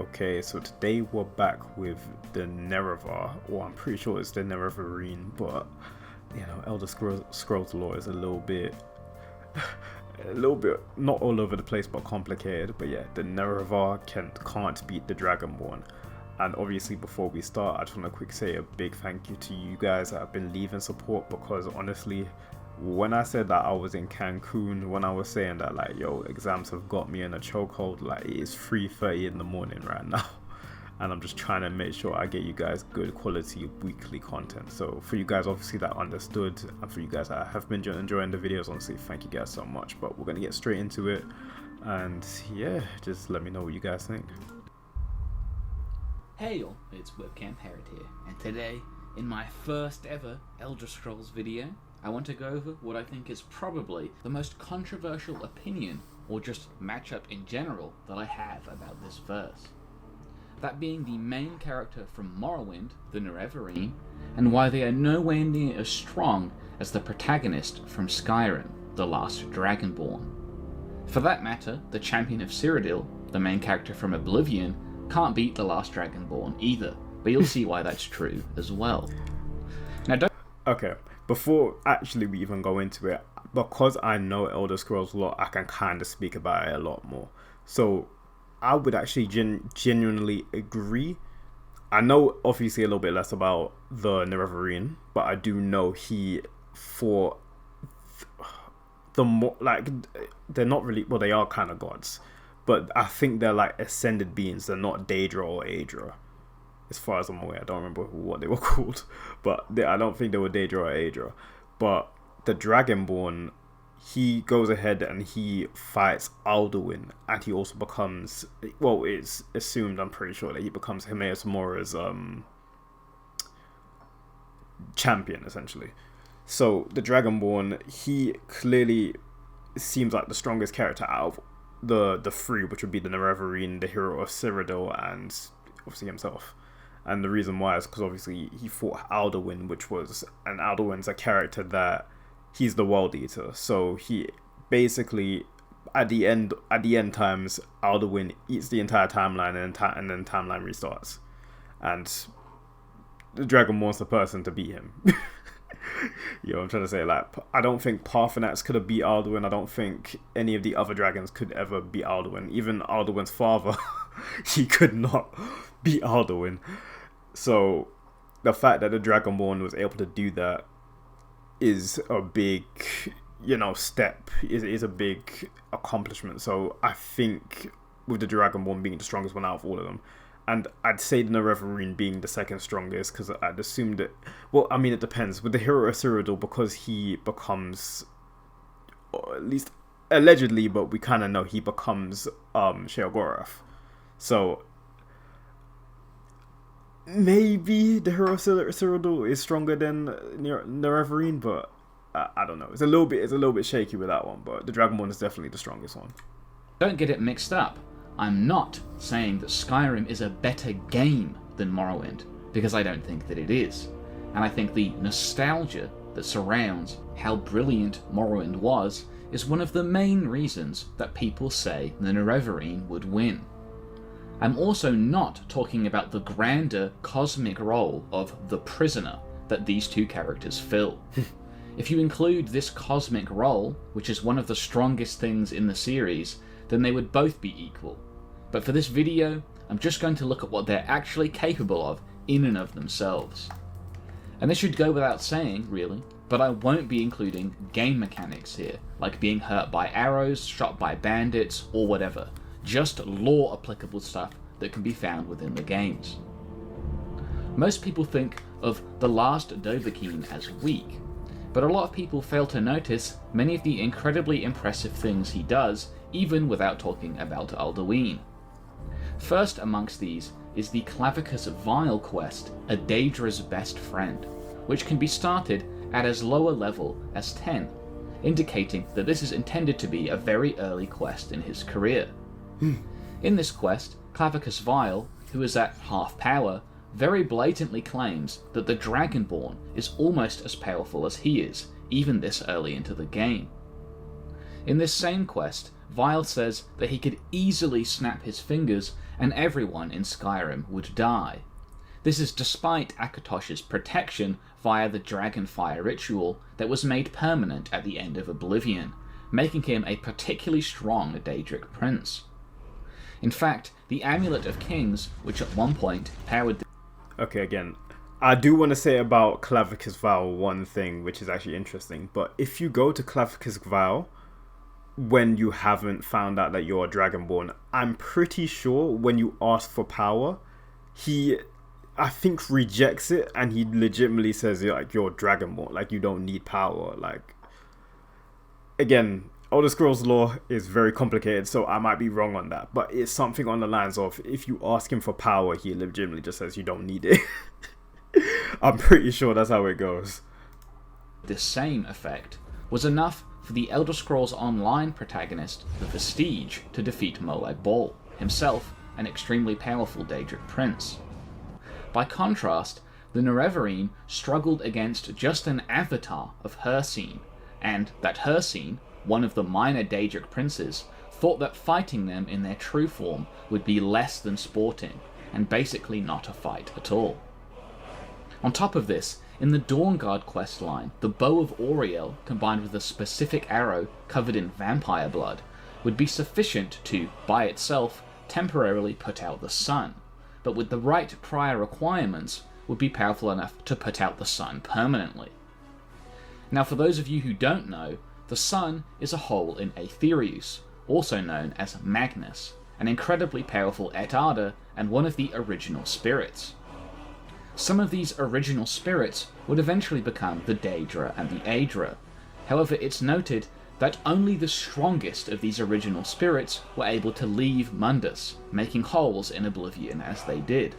Okay, so today we're back with the Nerevar, or I'm pretty sure it's the Nerevarine, but Elder Scrolls lore is a little bit, not all over the place, but complicated. But yeah, the Nerevar can't beat the Dragonborn. And obviously, before we start, I just want to say a big thank you to you guys that have been leaving support, because honestly, when I said that I was in Cancun, when I was saying that exams have got me in a chokehold, it is 3:30 in the morning right now, and I'm just trying to make sure I get you guys good quality weekly content. So for you guys obviously that understood, and for you guys that have been enjoying the videos, honestly, thank you guys so much. But we're gonna get straight into it, and yeah, just let me know what you guys think. Hey y'all, it's Webcam Parrot here, and today, in my first ever Elder Scrolls video, I want to go over what I think is probably the most controversial opinion, or just matchup in general, that I have about this verse. That being the main character from Morrowind, the Nerevarine, and why they are nowhere near as strong as the protagonist from Skyrim, the last Dragonborn. For that matter, the champion of Cyrodiil, the main character from Oblivion, can't beat the last Dragonborn either, but you'll see why that's true as well. Now Okay, before actually we even go into it, because I know Elder Scrolls a lot, I can kind of speak about it a lot more. So I would actually genuinely agree. I know obviously a little bit less about the Nerevarine, but I do know the more, they're not really, well, they are kind of gods, but I think they're ascended beings. They're not Daedra or Aedra. As far as I'm aware, I don't remember what they were called, but I don't think they were Daedra or Aedra. But the Dragonborn, he goes ahead and he fights Alduin, and he also becomes, well, it's assumed, I'm pretty sure, that he becomes Himeas Mora's champion, essentially. So the Dragonborn, he clearly seems like the strongest character out of the three, which would be the Nerevarine, the hero of Cyrodiil, and obviously himself. And the reason why is because obviously he fought Alduin, and Alduin's a character that he's the World Eater. So he basically, at the end times, Alduin eats the entire timeline, and then timeline restarts. And the Dragonborn's the person to beat him. I'm trying to say, I don't think Parthenax could have beat Alduin. I don't think any of the other dragons could ever beat Alduin. Even Alduin's father, he could not beat Alduin. So the fact that the Dragonborn was able to do that is a big, step. Is a big accomplishment. So I think with the Dragonborn being the strongest one out of all of them, and I'd say the Nerevarine being the second strongest, because I'd assume that, well, I mean, it depends. With the hero of Cyrodiil, because he becomes, or at least allegedly, but we kind of know he becomes Sheogorath. So maybe the hero of Cyrodiil is stronger than Nerevarine, but I don't know. It's a little bit shaky with that one, but the Dragonborn is definitely the strongest one. don't get it mixed up. I'm not saying that Skyrim is a better game than Morrowind, because I don't think that it is. And I think the nostalgia that surrounds how brilliant Morrowind was is one of the main reasons that people say the Nerevarine would win. I'm also not talking about the grander cosmic role of the prisoner that these two characters fill. If you include this cosmic role, which is one of the strongest things in the series, then they would both be equal. But for this video, I'm just going to look at what they're actually capable of in and of themselves. And this should go without saying, really, but I won't be including game mechanics here, like being hurt by arrows, shot by bandits, or whatever. Just lore applicable stuff that can be found within the games. Most people think of the last Dovahkiin as weak, but a lot of people fail to notice many of the incredibly impressive things he does, even without talking about Alduin. First amongst these is the Clavicus Vial quest, a Daedra's best friend, which can be started at as low a level as 10, indicating that this is intended to be a very early quest in his career. In this quest, Clavicus Vial, who is at half power, very blatantly claims that the Dragonborn is almost as powerful as he is, even this early into the game. In this same quest, Vile says that he could easily snap his fingers and everyone in Skyrim would die. This is despite Akatosh's protection via the Dragonfire ritual that was made permanent at the end of Oblivion, making him a particularly strong Daedric prince. In fact, the Amulet of Kings, which at one point powered the... Okay, again, I do want to say about Clavicus Vow one thing, which is actually interesting, but if you go to Clavicus Vow when you haven't found out that you're a Dragonborn, I'm pretty sure when you ask for power, he, I think, rejects it, and he legitimately says, like, you're Dragonborn, like, you don't need power. Like, again, Elder Scrolls lore is very complicated, so I might be wrong on that, but it's something on the lines of, if you ask him for power, he legitimately just says you don't need it. I'm pretty sure that's how it goes. This same effect was enough for the Elder Scrolls Online protagonist, the Vestige, to defeat Molag Bal, himself an extremely powerful Daedric prince. By contrast, the Nerevarine struggled against just an avatar of Hircine, and that Hircine, one of the minor Daedric princes, thought that fighting them in their true form would be less than sporting, and basically not a fight at all. On top of this, in the Dawnguard questline, the Bow of Auriel, combined with a specific arrow covered in vampire blood, would be sufficient to, by itself, temporarily put out the sun, but with the right prior requirements, would be powerful enough to put out the sun permanently. Now, for those of you who don't know, the sun is a hole in Aetherius, also known as Magnus, an incredibly powerful Et'Ada and one of the original spirits. Some of these original spirits would eventually become the Daedra and the Aedra. However, it's noted that only the strongest of these original spirits were able to leave Mundus, making holes in Oblivion as they did.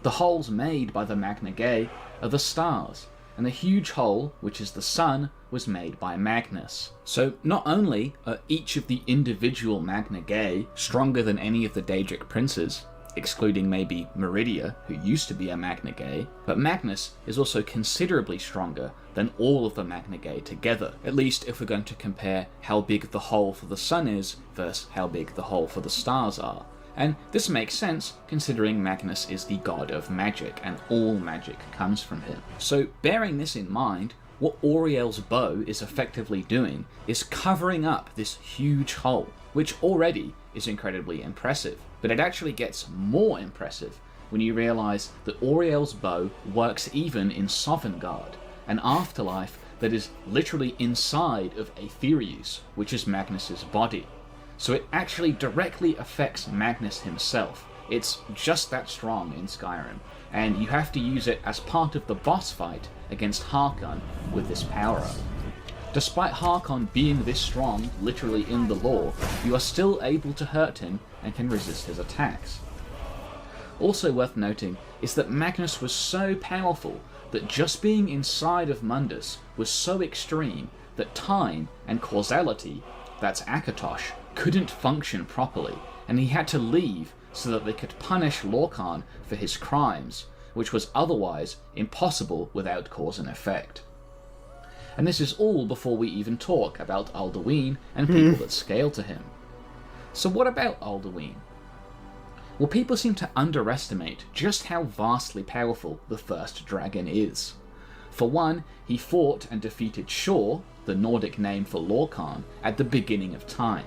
The holes made by the Magna Gae are the stars, and the huge hole, which is the sun, was made by Magnus. So not only are each of the individual Magna Gae stronger than any of the Daedric princes, excluding maybe Meridia, who used to be a Magna Gae, but Magnus is also considerably stronger than all of the Magna Gae together, at least if we're going to compare how big the hole for the sun is versus how big the hole for the stars are. And this makes sense, considering Magnus is the god of magic, and all magic comes from him. So, bearing this in mind, what Auriel's bow is effectively doing is covering up this huge hole, which already is incredibly impressive. But it actually gets more impressive when you realise that Auriel's bow works even in Sovngarde, an afterlife that is literally inside of Aetherius, which is Magnus's body. So it actually directly affects Magnus himself. It's just that strong in Skyrim, and you have to use it as part of the boss fight against Harkon with this power-up. Despite Harkon being this strong, literally in the lore, you are still able to hurt him and can resist his attacks. Also worth noting is that Magnus was so powerful that just being inside of Mundus was so extreme that time and causality, that's Akatosh, couldn't function properly, and he had to leave so that they could punish Lorkhan for his crimes, which was otherwise impossible without cause and effect. And this is all before we even talk about Alduin and people that scale to him. So what about Alduin? Well, people seem to underestimate just how vastly powerful the first dragon is. For one, he fought and defeated Shor, the Nordic name for Lorkhan, at the beginning of time.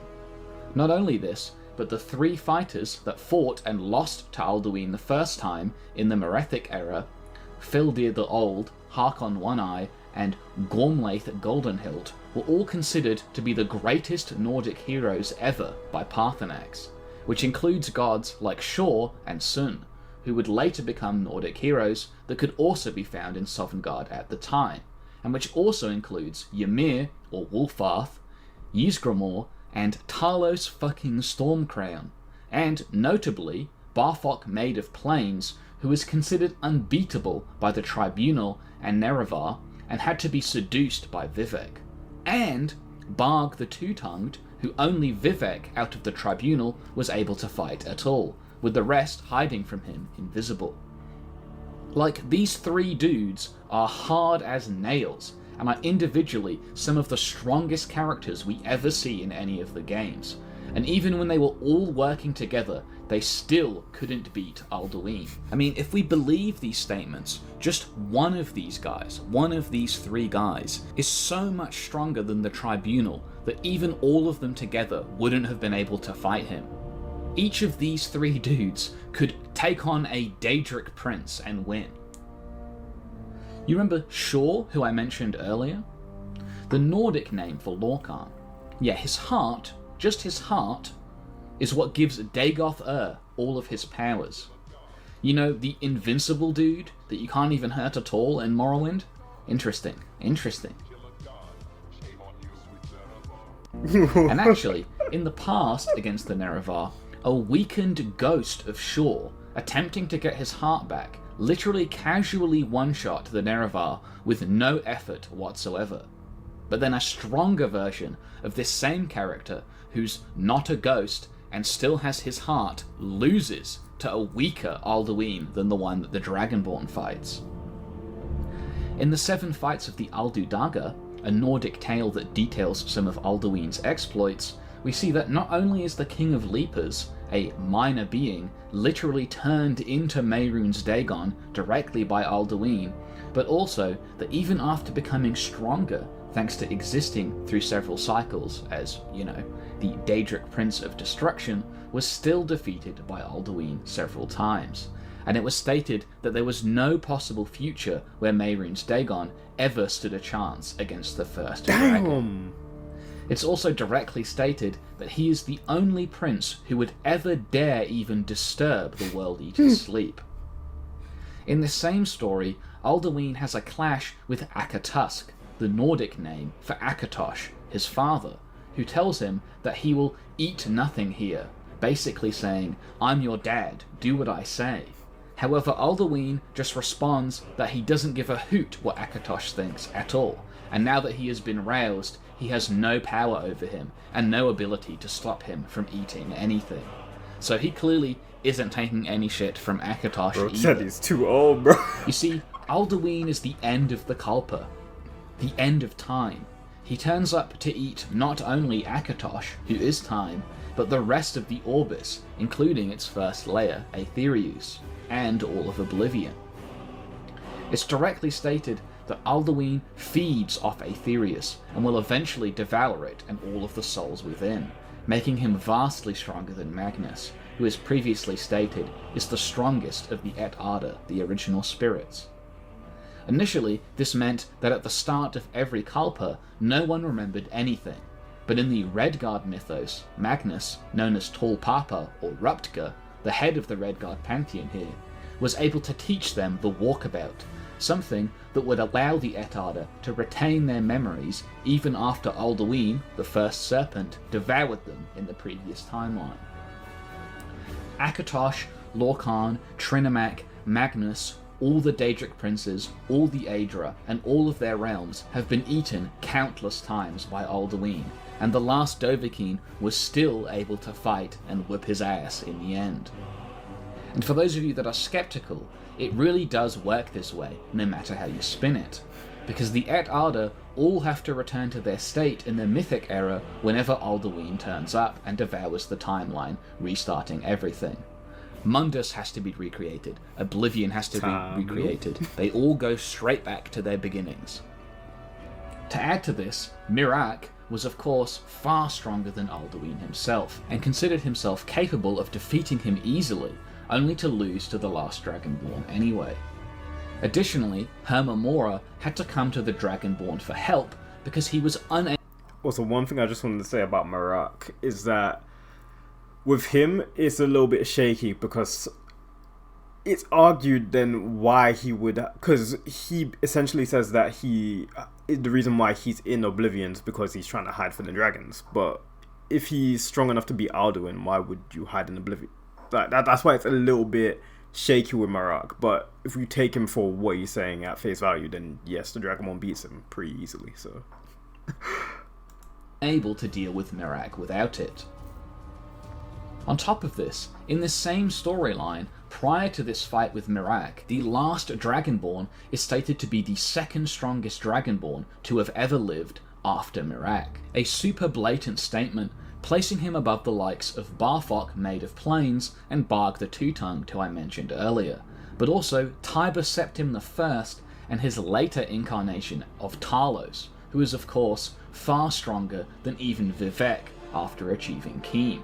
Not only this, but the three fighters that fought and lost to Alduin the first time in the Merethic era, Fildir the Old, Harkon One-Eye, and Gormlaith Goldenhilt, were all considered to be the greatest Nordic heroes ever by Paarthurnax, which includes gods like Shor and Sun, who would later become Nordic heroes that could also be found in Sovngarde at the time, and which also includes Ymir, or Wulfarth, Ysgramor, and Talos fucking Stormcrown, and, notably, Barfok Maid of Plains, who is considered unbeatable by the Tribunal and Nerevar, and had to be seduced by Vivek, and Barg the Two-Tongued, who only Vivek out of the Tribunal was able to fight at all, with the rest hiding from him invisible. Like, these three dudes are hard as nails, and are individually some of the strongest characters we ever see in any of the games. And even when they were all working together, they still couldn't beat Alduin. I mean, if we believe these statements, just one of these guys, one of these three guys, is so much stronger than the Tribunal that even all of them together wouldn't have been able to fight him. Each of these three dudes could take on a Daedric prince and win. You remember Shor, who I mentioned earlier? The Nordic name for Lorkhan. Yeah, his heart, just his heart, is what gives Dagoth all of his powers. You know, the invincible dude that you can't even hurt at all in Morrowind? Interesting. And actually, in the past against the Nerevar, a weakened ghost of Shor, attempting to get his heart back, literally casually one-shot the Nerevar with no effort whatsoever. But then a stronger version of this same character, who's not a ghost and still has his heart, loses to a weaker Alduin than the one that the Dragonborn fights. In the 7 Fights of the Aldudaga, a Nordic tale that details some of Alduin's exploits, we see that not only is the King of Leapers, a minor being, literally turned into Mehrunes Dagon directly by Alduin, but also that even after becoming stronger, thanks to existing through several cycles as, you know, the Daedric Prince of Destruction, was still defeated by Alduin several times, and it was stated that there was no possible future where Mehrunes Dagon ever stood a chance against the first dragon. It's also directly stated that he is the only prince who would ever dare even disturb the World Eater's sleep. In the same story, Alduin has a clash with Akatusk, the Nordic name for Akatosh, his father, who tells him that he will eat nothing here, basically saying, "I'm your dad, do what I say." However, Alduin just responds that he doesn't give a hoot what Akatosh thinks at all, and now that he has been roused, he has no power over him, and no ability to stop him from eating anything. So he clearly isn't taking any shit from Akatosh either. Said he's too old, bro. You see, Alduin is the end of the Kalpa, the end of time. He turns up to eat not only Akatosh, who is time, but the rest of the Orbis, including its first layer, Aetherius, and all of Oblivion. It's directly stated that Alduin feeds off Aetherius and will eventually devour it and all of the souls within, making him vastly stronger than Magnus, who as previously stated is the strongest of the Et Arda, the original spirits. Initially, this meant that at the start of every Kalpa, no one remembered anything, but in the Redguard mythos, Magnus, known as Tall Papa or Ruptga, the head of the Redguard pantheon here, was able to teach them the Walkabout, something that would allow the Et Arda to retain their memories even after Alduin, the first serpent, devoured them in the previous timeline. Akatosh, Lorkhan, Trinimac, Magnus, all the Daedric princes, all the Aedra, and all of their realms have been eaten countless times by Alduin, and the last Dovahkiin was still able to fight and whip his ass in the end. And for those of you that are skeptical, it really does work this way, no matter how you spin it, because the Et Arda all have to return to their state in the Mythic era whenever Alduin turns up and devours the timeline, restarting everything. Mundus has to be recreated, Oblivion has to be recreated, they all go straight back to their beginnings. To add to this, Miraak was of course far stronger than Alduin himself, and considered himself capable of defeating him easily, only to lose to the last Dragonborn anyway. Additionally, Hermamora had to come to the Dragonborn for help because he was unable. Also, one thing I just wanted to say about Miraak is that with him, it's a little bit shaky because it's argued then why he would, because he essentially says that the reason why he's in Oblivion is because he's trying to hide from the dragons. But if he's strong enough to beat Alduin, why would you hide in Oblivion? That's why it's a little bit shaky with Miraak. But if you take him for what he's saying at face value, then yes, the Dragonborn beats him pretty easily. So able to deal with Miraak without it. On top of this, in this same storyline, prior to this fight with Mirak, the last Dragonborn is stated to be the second strongest Dragonborn to have ever lived after Mirak. A super blatant statement, placing him above the likes of Barfok, Maid of Plains, and Barg the Two-Tongued, who I mentioned earlier, but also Tiber Septim I and his later incarnation of Talos, who is of course far stronger than even Vivek after achieving Keem.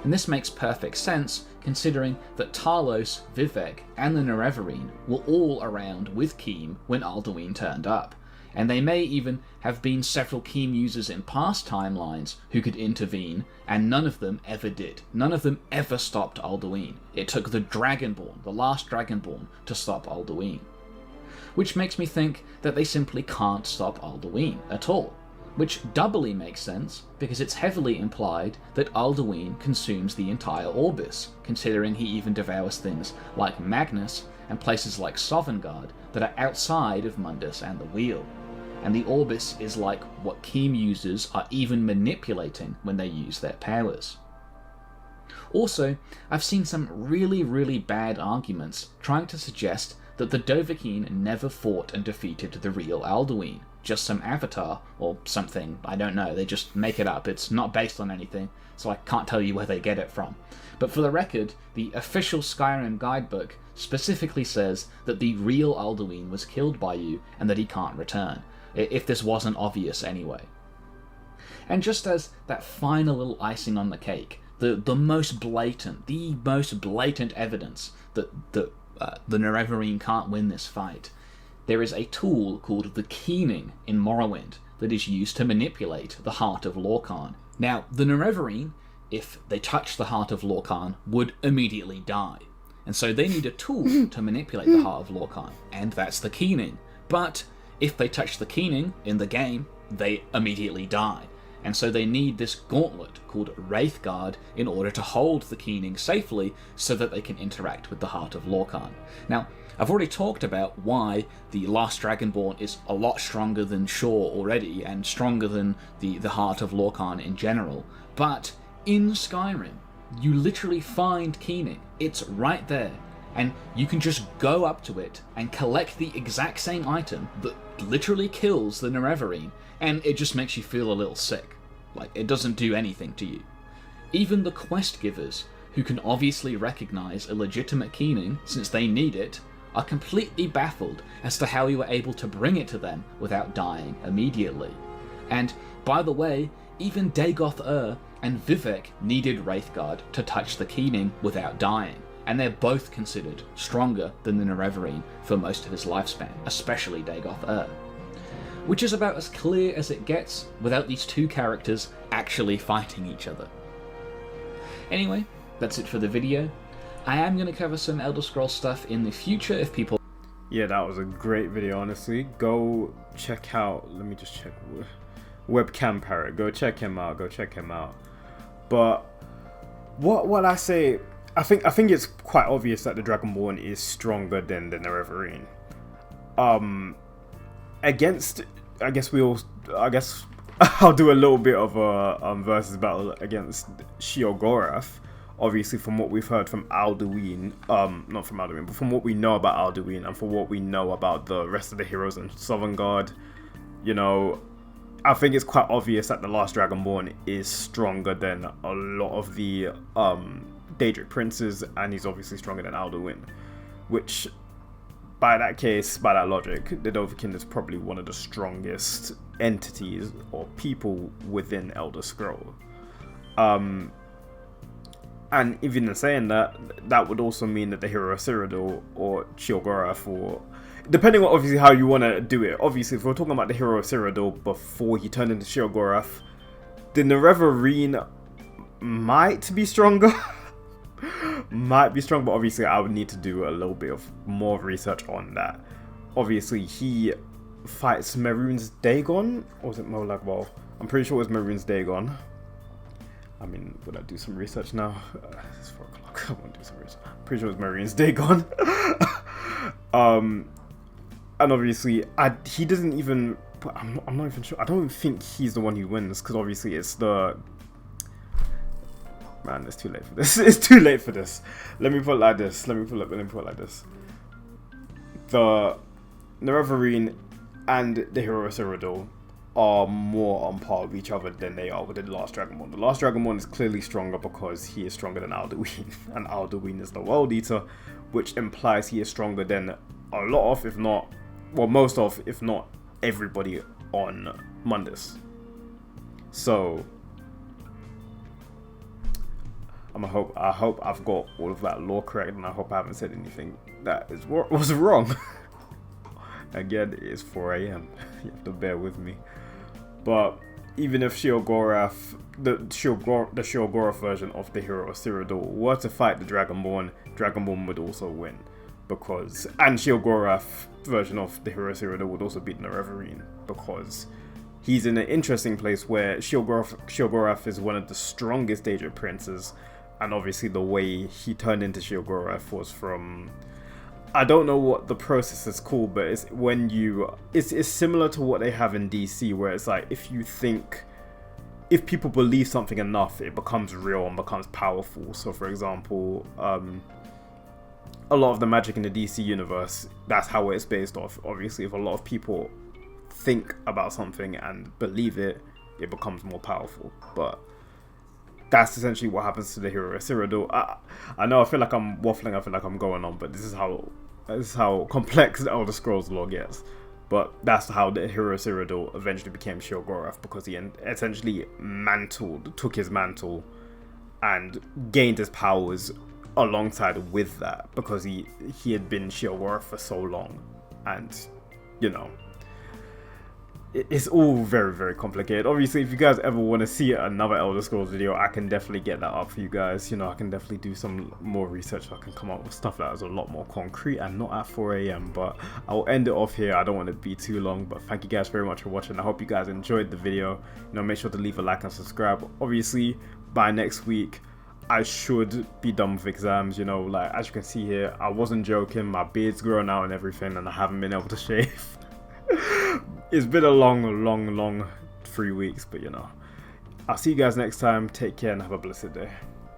And this makes perfect sense considering that Talos, Vivek, and the Nerevarine were all around with Keem when Alduin turned up, and they may even have been several Keem users in past timelines who could intervene, and none of them ever did. None of them ever stopped Alduin. It took the Dragonborn, the last Dragonborn, to stop Alduin. Which makes me think that they simply can't stop Alduin at all. Which doubly makes sense, because it's heavily implied that Alduin consumes the entire Orbis, considering he even devours things like Magnus and places like Sovngarde that are outside of Mundus and the Wheel. And the Orbis is like what Keem users are even manipulating when they use their powers. Also, I've seen some really bad arguments trying to suggest that the Dovahkiin never fought and defeated the real Alduin, just some avatar or something, I don't know, they just make it up, it's not based on anything, so I can't tell you where they get it from. But for the record, the official Skyrim guidebook specifically says that the real Alduin was killed by you and that he can't return, if this wasn't obvious anyway. And just as that final little icing on the cake, the most blatant evidence that the Nerevarine can't win this fight, there is a tool called the Keening in Morrowind that is used to manipulate the heart of Lorkhan. Now, the Nerevarine, if they touch the heart of Lorkhan, would immediately die. And so they need a tool to manipulate the heart of Lorkhan, and that's the Keening. But if they touch the Keening in the game, they immediately die. And so they need this gauntlet called Wraithguard in order to hold the Keening safely so that they can interact with the heart of Lorkhan. Now, I've already talked about why the Last Dragonborn is a lot stronger than Shor already, and stronger than the heart of Lorkhan in general, but in Skyrim, you literally find Keening. It's right there, and you can just go up to it and collect the exact same item that literally kills the Nerevarine, and it just makes you feel a little sick. Like, it doesn't do anything to you. Even the quest givers, who can obviously recognize a legitimate Keening since they need it, are completely baffled as to how you were able to bring it to them without dying immediately. And, by the way, even Dagoth and Vivek needed Wraithguard to touch the Keening without dying, and they're both considered stronger than the Nerevarine for most of his lifespan, especially Dagoth which is about as clear as it gets without these two characters actually fighting each other. Anyway, that's it for the video. I am going to cover some Elder Scrolls stuff in the future if people... Yeah, that was a great video, honestly. Go check out... Let me just check... Webcam Parrot. Go check him out. But what I say... I think it's quite obvious that the Dragonborn is stronger than the Nerevarine. I guess I'll do a little bit of a versus battle against Sheogorath. Obviously, from what we've heard from Alduin, not from Alduin, but from what we know about Alduin and from what we know about the rest of the heroes in Sovngarde, you know, I think it's quite obvious that the Last Dragonborn is stronger than a lot of the Daedric princes, and he's obviously stronger than Alduin, which, by that logic, the Dovahkiin is probably one of the strongest entities or people within Elder Scroll. And even in saying that, that would also mean that the hero Cyrodiil or Sheogorath, or depending on obviously how you want to do it. Obviously, if we're talking about the hero Cyrodiil before he turned into Sheogorath, the Nerevarine might be stronger. Might be strong, but obviously I would need to do a little bit of more research on that. Obviously, he fights Mehrunes Dagon, or was it Molag? Well, I'm pretty sure it was Mehrunes Dagon. I mean, would I do some research now? It's 4 o'clock. I won't do some research. I'm pretty sure it was Mehrunes Dagon. And obviously, he doesn't even. I'm not even sure. I don't think he's the one who wins, because obviously it's the. Man, it's too late for this. It's too late for this. Let me put it like this. Let me put it like this. The Nerevarine and the Hero Cyrodiil are more on par with each other than they are with the Last Dragonborn. The Last Dragonborn is clearly stronger because he is stronger than Alduin, and Alduin is the World Eater, which implies he is stronger than a lot of, if not, well, most of, if not everybody on Mundus. So I hope I've got all of that lore correct, and I hope I haven't said anything that was wrong. Again, it is 4 a.m. You have to bear with me. But even if Sheogorath, the Sheogorath version of the Hero Cyrodiil were to fight the Dragonborn would also win. And Sheogorath version of the Hero Cyrodiil would also beat Nerevarine, because he's in an interesting place where Sheogorath is one of the strongest Daedric princes, and obviously the way he turned into Sheogorath was from, I don't know what the process is called, but it's when it's similar to what they have in DC, where it's like if people believe something enough, it becomes real and becomes powerful. So for example, a lot of the magic in the DC universe, that's how it's based off. Obviously, if a lot of people think about something and believe it, it becomes more powerful. But that's essentially what happens to the Hero Cyrodiil. I know I feel like I'm waffling, I feel like I'm going on, but this is how complex the Elder Scrolls lore gets. But that's how the Hero Cyrodiil eventually became Sheogorath, because he essentially took his mantle and gained his powers alongside with that, because he had been Sheogorath for so long. And you know, it's all very, very complicated. Obviously, if you guys ever want to see another Elder Scrolls video, I can definitely get that up for you guys. You know, I can definitely do some more research, so I can come up with stuff that is a lot more concrete and not at 4 a.m. But I'll end it off here. I don't want to be too long, but thank you guys very much for watching. I hope you guys enjoyed the video. You know, make sure to leave a like and subscribe. Obviously, by next week, I should be done with exams. You know, like as you can see here, I wasn't joking. My beard's grown out and everything, and I haven't been able to shave. It's been a long 3 weeks, but you know, I'll see you guys next time. Take care and have a blessed day.